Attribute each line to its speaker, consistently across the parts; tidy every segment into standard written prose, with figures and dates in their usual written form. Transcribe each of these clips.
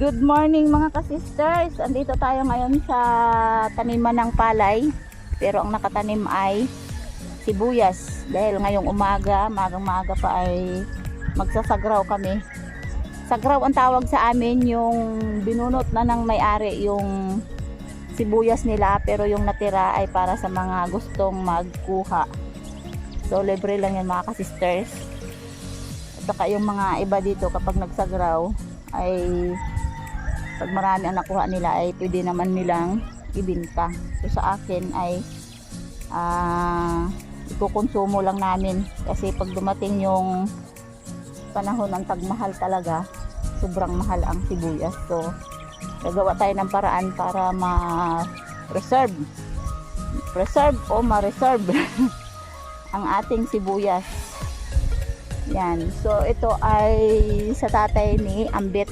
Speaker 1: Good morning mga ka-sisters. Andito tayo ngayon sa taniman ng palay. Pero ang nakatanim ay sibuyas. Dahil ngayong magang-maga pa ay magsasagraw kami. Sagraw ang tawag sa amin yung binunot na ng may-ari yung sibuyas nila. Pero yung natira ay para sa mga gustong magkuha. So libre lang yan mga ka-sisters. At saka yung mga iba dito kapag nagsagraw ay pag marami ang nakuha nila ay pwede naman nilang ibinta. So sa akin ay ikukonsumo lang namin kasi pag dumating yung panahon ng tagmahal talaga, sobrang mahal ang sibuyas. So gagawa tayo ng paraan para ma-reserve o ma-reserve ang ating sibuyas. Yan. So ito ay sa tatay ni Ambit.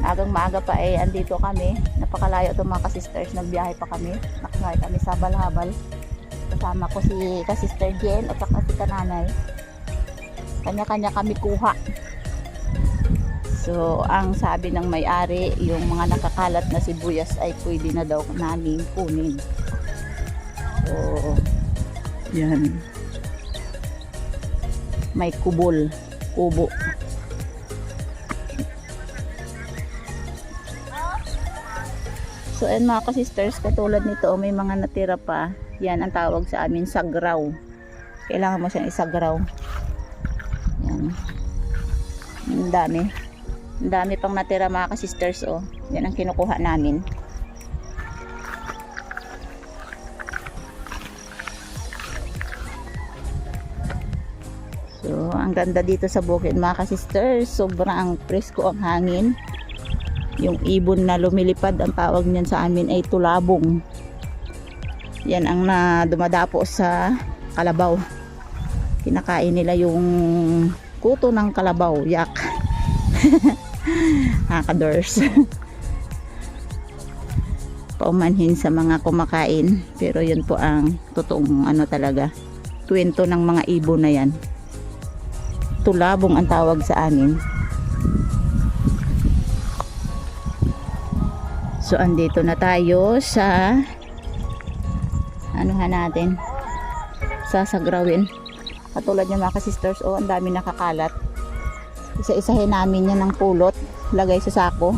Speaker 1: Magang-maaga pa ay andito kami. Napakalayo ito mga ka-sisters. Nagbiyahe pa kami. Nakasakay kami sa Balhabal. Kasama ko si ka-sister Jen at saka si kananay. Kanya-kanya kami kuha. So ang sabi ng may-ari, yung mga nakakalat na sibuyas ay pwede na daw namin kunin. So yan. May kubo. So ayun mga ka-sisters, katulad nito may mga natira pa. Yan ang tawag sa amin sagraw. Kailangan mo siyang isagraw. Yan. Ang dami pang natira mga ka-sisters. Oh. Yan ang kinukuha namin. So, ang ganda dito sa bukid mga ka-sisters. Sobrang presko ang hangin. Yung ibon na lumilipad, ang tawag niyan sa amin ay tulabong. Yan ang dumadapo sa kalabaw. Kinakain nila yung kuto ng kalabaw. Yak. Hakadors. Paumanhin sa mga kumakain. Pero yun po ang totoong talaga. Kwento ng mga ibon na yan. Tulabong ang tawag sa amin. So andito na tayo sa natin sasagrawin. Katulad niya mga ka-sisters, oh, ang dami nakakalat. Isa-isahin namin yan ng pulot, lagay sa sako.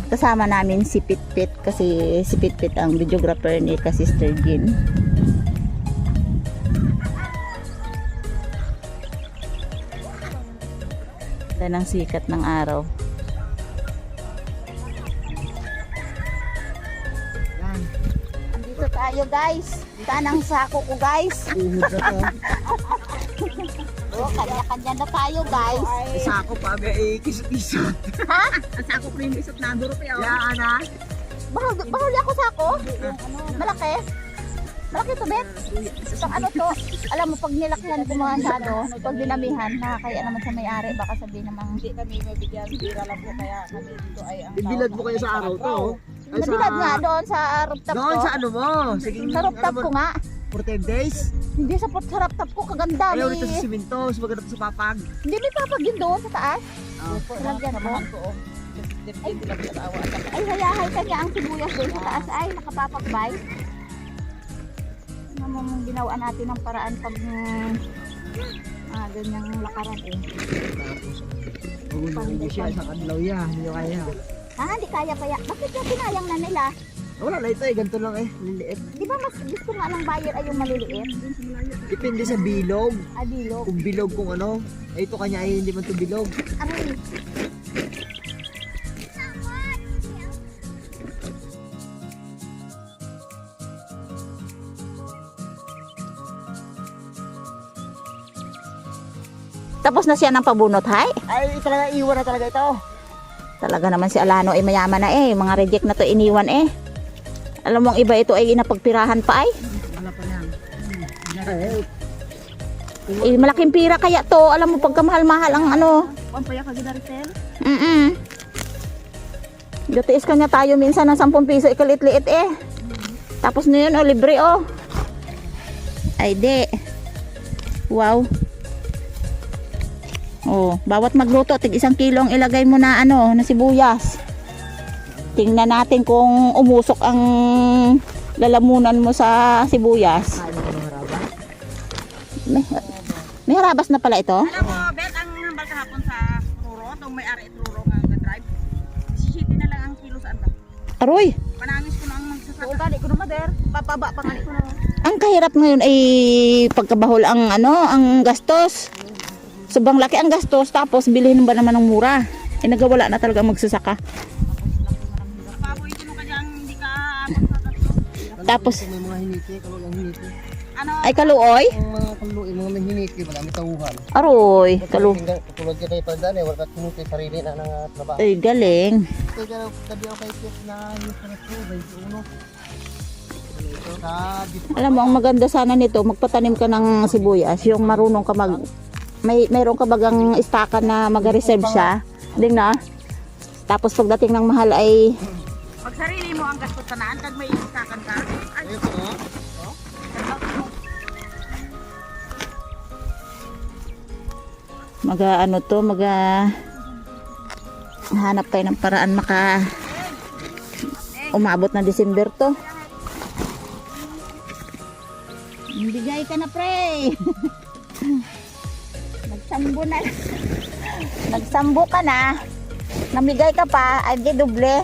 Speaker 1: Kasama namin si Pitpit kasi si Pitpit ang videographer ni ka-sister Jean. Ng sikat ng araw. Yan. Dito tayo guys. Tanang sako ko guys. Oh, kanya-kanya na tayo guys.
Speaker 2: Sako pa ba kisot-kisot.
Speaker 1: Ha?
Speaker 2: Ang sako ko yung isot na duro pa. Yan na.
Speaker 1: Bahuli ako sako? Malaki? Malaki to, Bet? Isang to, alam mo, pag nilakihan ko mga pag dinamihan, nakakaya naman sa may-ari, baka sabihin namang
Speaker 3: hindi kami mabigyan, bira lang po, kaya kami dito ay ang
Speaker 2: Ibilad mo kayo sa araw to.
Speaker 1: nabilad nga doon sa rooftop ko.
Speaker 2: Doon sa mo? Sige,
Speaker 1: Sa rooftop ko nga.
Speaker 2: For 10 days?
Speaker 1: Hindi sa rooftop ko, kaganda.
Speaker 2: Ayaw rito sa simento, sa maganda sa papag.
Speaker 1: Hindi may papag din doon sa taas.
Speaker 3: Lagyan ko.
Speaker 1: Ay, hayahay kanya ang sibuyas doon sa taas. Ay, nakapapagbay. Namang ginawa natin ng paraan pag ganyang lakaran eh.
Speaker 2: Hindi siya sa kadlaw ya, hindi kaya.
Speaker 1: Hindi kaya pa yan. Bakit yung pinayang na nila?
Speaker 2: Wala na ito eh, ganito lang eh, liliit.
Speaker 1: Di ba mas gusto nga ng buyer ay yung maliliit?
Speaker 2: Depende sa bilog.
Speaker 1: Bilog.
Speaker 2: Kung bilog kung ano, ito kanya ay hindi man ito bilog.
Speaker 1: Aray. Tapos na siya ng pabunot, hay?
Speaker 2: Ay, talaga iwan na talaga ito.
Speaker 1: Talaga naman si Alano ay mayaman na eh. Mga reject na to iniwan eh. Alam mo ang iba ito ay inapagpirahan pa ay.
Speaker 2: Wala pa yan.
Speaker 1: Malaking pira kaya to. Alam mo pagkamahal-mahal ang
Speaker 3: Pampaya ka ginaritel?
Speaker 1: Gatiis kanya tayo minsan ng 10 piso ikalit-liit eh. Tapos na yun, libre Ay, di. Wow. Oh, bawat magluto, tig 1 kilo ang ilagay mo na ano, na sibuyas. Tingnan natin kung umusok ang lalamunan mo sa sibuyas.
Speaker 2: Kain ko ng haraba.
Speaker 1: May, may harabas na pala ito.
Speaker 3: Alam mo, Bet, ang hambal kahapon sa Ruro, itong may-ari at Ruro nga drive. 17 na lang ang kilo sa anda.
Speaker 1: Aroy,
Speaker 3: Panangis ko na ang magsasaka. Oo, gali ko na mader. Papaba, pangali ko na.
Speaker 1: ang kahirap ngayon ay pagkabahol ang ano, ang gastos. Sobrang laki ang gastos, tapos bilhin ba naman ng mura? Eh nagawala na talaga ang magsasaka.
Speaker 3: Paboy ko ka dyan, hindi ka abot sa tatlo.
Speaker 1: Tapos,
Speaker 2: May mga hiniti, kalog ang hiniti.
Speaker 3: Ano?
Speaker 1: ay kaluoy?
Speaker 2: Ang mga kaluoy, mga may hiniti, marami tauhan.
Speaker 1: Aroy, kalu.
Speaker 2: Katulad ka tayo pala daan eh, wala ka sarili na ng trabaho.
Speaker 1: Ay, galing.
Speaker 2: Kaya tabi ako kay Chef na yung sarap ko, 21. Sabi ko,
Speaker 1: Alam mo, ang maganda sana nito, magpatanim ka ng sibuyas, yung marunong ka mayroon ka bagang istakan na mag-reserve siya. Ding na. Tapos pagdating ng mahal ay
Speaker 3: Pag sarili mo ang gastos tanaan, kag may isakan ka. Ay,
Speaker 2: ayun ko no?
Speaker 1: ano to, hanap tayo ng paraan umabot na December to. Bigay ka na, pre. Nagsambo ka na. Namigay ka pa, ay di doble.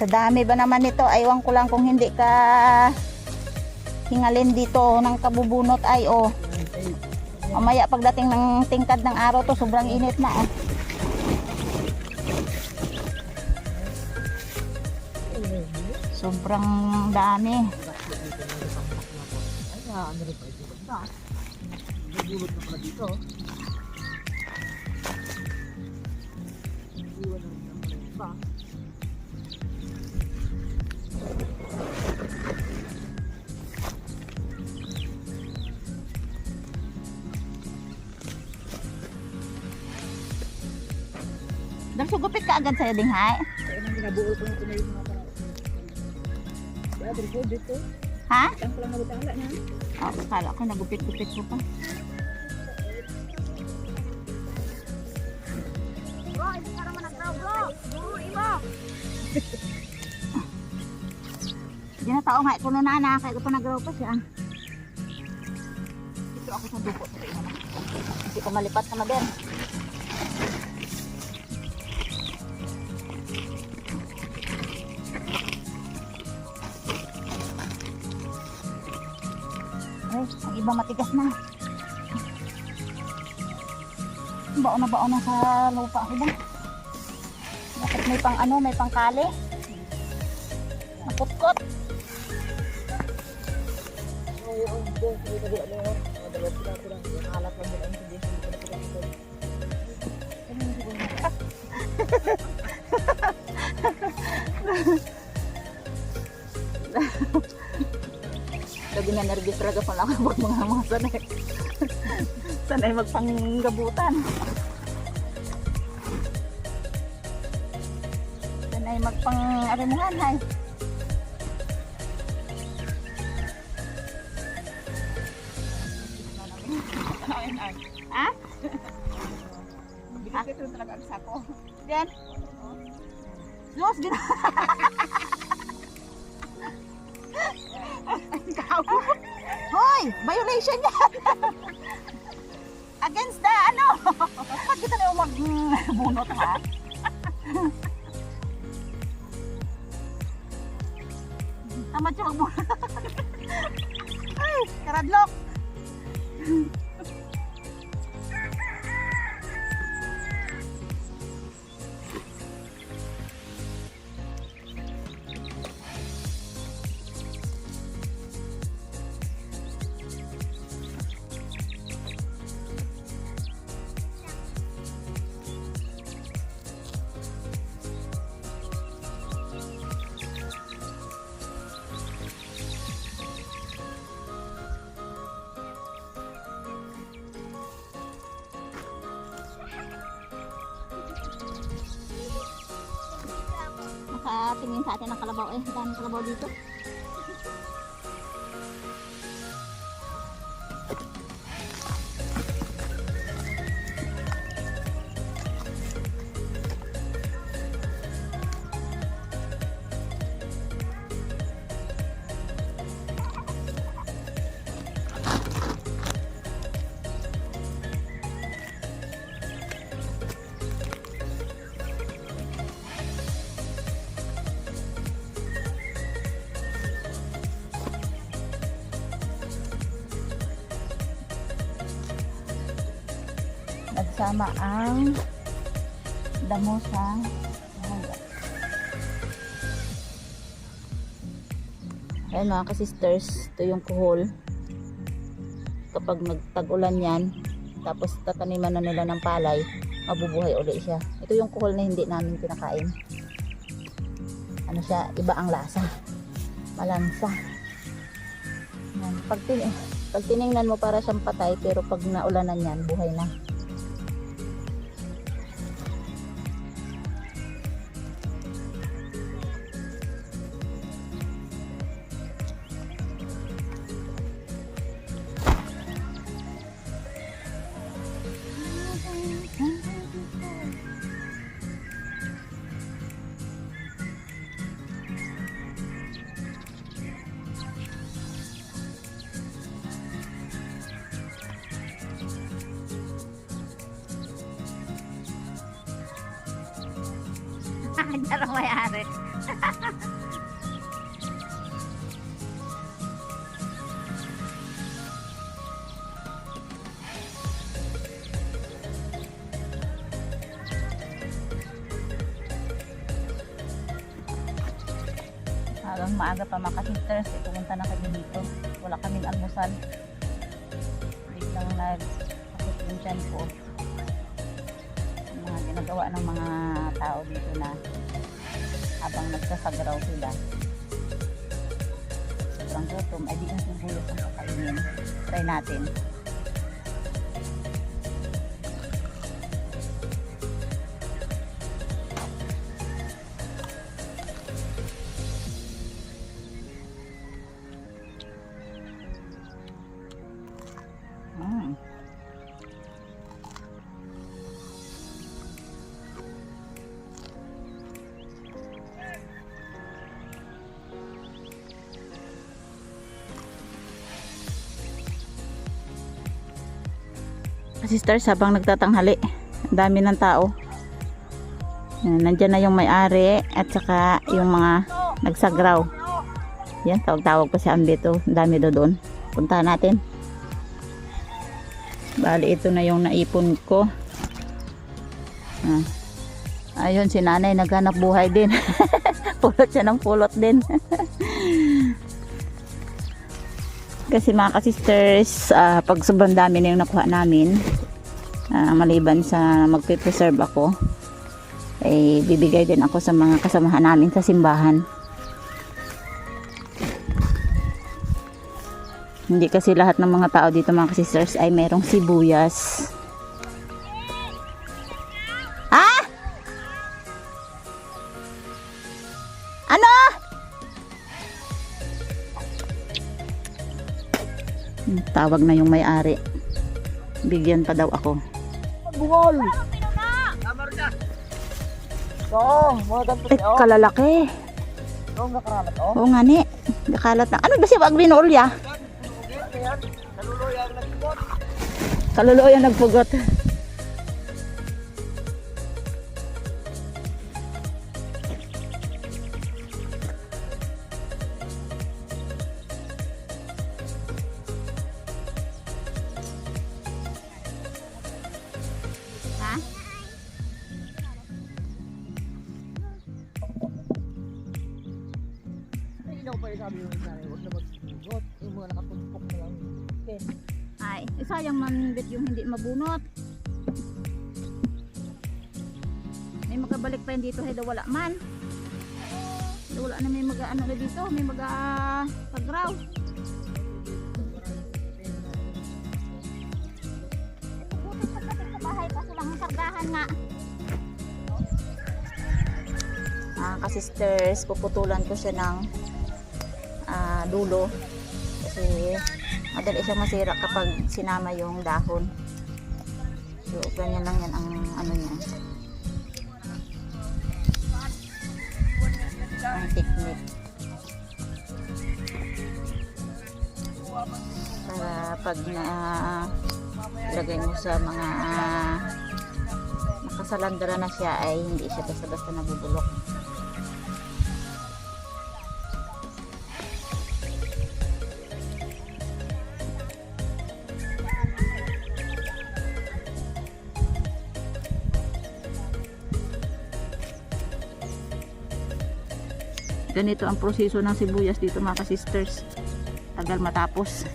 Speaker 1: Sa dami ba naman ito, aywan ko lang kung hindi ka hingalin dito ng kabubunot ay mamaya pagdating ng tingkad ng araw to sobrang init na sobrang dami.
Speaker 2: Ay, ano rin pa ito ba? Nagulot na pala dito. Iwan na rin na pala iba.
Speaker 1: Sugupit ka agad sa'yo ding hay.
Speaker 3: kaya nang ginabuol ko na ito na yung mga parang. Kaya dito, dito.
Speaker 1: Ha?
Speaker 3: Ang lang nabutala na.
Speaker 1: Kala ko nagupit-gupit ko pa.
Speaker 3: Bro, hindi ka naman nagtraw, bro. Bro, iba.
Speaker 1: Hindi na tao nga, kuno na kaya ko pa nagraw pa siya. Dito ako sa dupo. Hindi ko malipat na maber. Ay, ang iba matigas na. Baon na sa lupa ako ba? Bakit may pang may pangkali? Naputkot. Lagi na nervous talaga pa lang ako mga sanay. Sanay magpanggabutan. Sanay magpang-arimuhan hay. Ha?
Speaker 3: Bigay ko talaga ang sako.
Speaker 1: Yan. Diyos, gina. Hoy, violation yan. Against the Bakit kita na yung magbunot ha? Tamad siya magbunot. Ay, karadlok. tingin sa atin ng kalabaw. Eh, daming kalabaw dito. Nagsama ang damo sa hangga. Ayan mga ka-sisters, ito yung kuhol. Kapag nagtag-ulan yan, tapos tataniman na nila ng palay, mabubuhay ulit siya. Ito yung kuhol na hindi namin kinakain. Ano siya, iba ang lasa. Malansa. Yan. Pag tiningnan mo para siyang patay, pero pag naulanan yan, buhay na. Diyan ang may-ari. Hanggang maaga pa mga ka-sisters, pumunta na kami dito. Wala kaming almusal. Biglang nag-akit yung tiyan ko. Mga ginagawa ng mga tao dito na habang nagsasagraw sila. Sobrang gutom, ay di yung sibuyas ang kakainin. Try natin. Sisters, habang nagtatanghali, ang dami ng tao. Nandiyan na yung may-ari at saka yung mga nagsagraw. Yan, tawag-tawag pa si Ambi ito. Ang dami doon. Puntahan natin. Bali, ito na yung naipon ko. Ayun, si nanay naghanap buhay din. Pulot siya ng pulot din. Kasi mga ka-sisters, pag sobrang dami na yung nakuha namin, maliban sa magpe-preserve ako, eh bibigay din ako sa mga kasamahan namin sa simbahan. Hindi kasi lahat ng mga tao dito mga ka-sisters ay merong sibuyas. Ah! Ano? Tawag na yung may-ari. Bigyan pa daw ako.
Speaker 2: Bungol!
Speaker 1: Kalalaki. Oo nga ni. Nakalat na. Ano ba siya wag binuulya? Kaluluoy ang nagpugot. Ha?
Speaker 2: Ilaw pa yung sabi yung nanay, huwag na magbugot. Yung mga nakatumpok na lang.
Speaker 1: Ay, sayang man bit yung hindi mabunot. May magabalik pa yun dito, hay wala man. Wala na may mag-ano na dito, may mag-pagraw. Buti sa kapit sa bahay, kaso lang ang sargahan nga. Ka-sisters, puputulan ko siya ng dulo kasi madali siya masira kapag sinama yung dahon. So ganyan lang yan ang ano niya, ang technique para pag lagay mo sa mga nakasalandra na siya ay hindi siya basta-basta nabubulok. Ganito ang proseso ng sibuyas dito mga ka-sisters. Tagal matapos.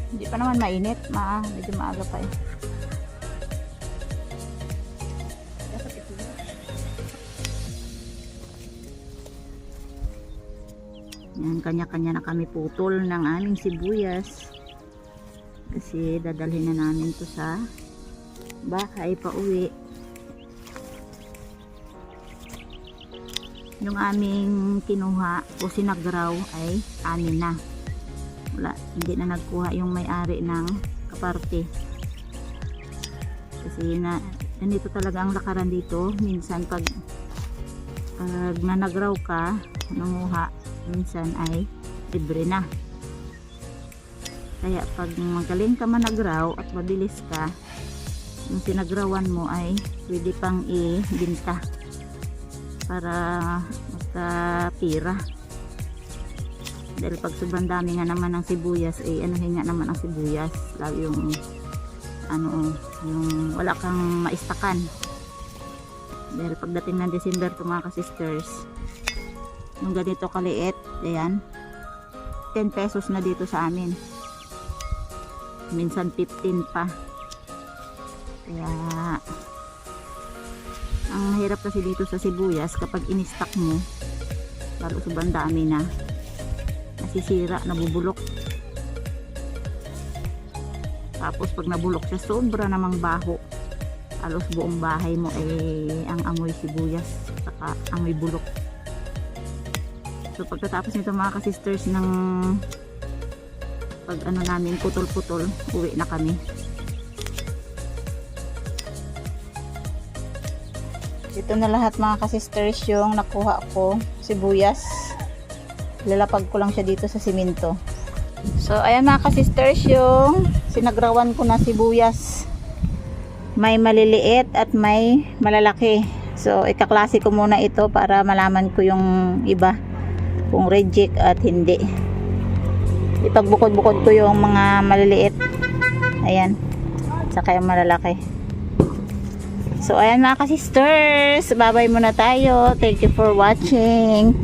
Speaker 1: Hindi pa naman mainit. Medyo maaga pa eh. Yan, kanya-kanya na kami putol ng aming sibuyas kasi dadalhin na namin to sa bahay pa uwi. Yung aming kinuha o sinagraw ay amin na. Hindi na nagkuha yung may-ari ng kaparte kasi ganito talaga ang lakaran dito. Minsan pag nanagraw ka, nanguha, minsan ay libre na. Kaya pag magaling ka managraw at mabilis ka, yung sinagrawan mo ay pwede pang ibinta para magkapira. Dahil pag sobrang dami nga naman ng sibuyas ay anuhin nga naman ang sibuyas, lalo yung yung wala kang maistakan. Dahil pagdating ng December to mga ka-sisters, yung ganito kaliit, ayan, 10 pesos na dito sa amin, minsan 15 pa. Kaya ang mahirap kasi dito sa sibuyas kapag in-stock mo, lalo sobrang dami na, nasisira, nabubulok. Tapos pag nabulok siya, sobra namang baho, halos buong bahay mo ay ang amoy sibuyas saka amoy bulok. So pagkatapos nito mga ka-sisters ng pag namin putol-putol, uwi na kami. Dito na lahat mga ka-sisters yung nakuha ko sibuyas. Lalapag ko lang siya dito sa simento. So ayan mga ka-sisters yung sinagrawan ko na sibuyas. May maliliit at may malalaki. So ikaklase ko muna ito para malaman ko yung iba, kung reject at hindi. Ipagbukod-bukod ko yung mga maliliit, ayan, saka yung malalaki. So ayan mga ka-sisters, bye bye muna tayo. Thank you for watching.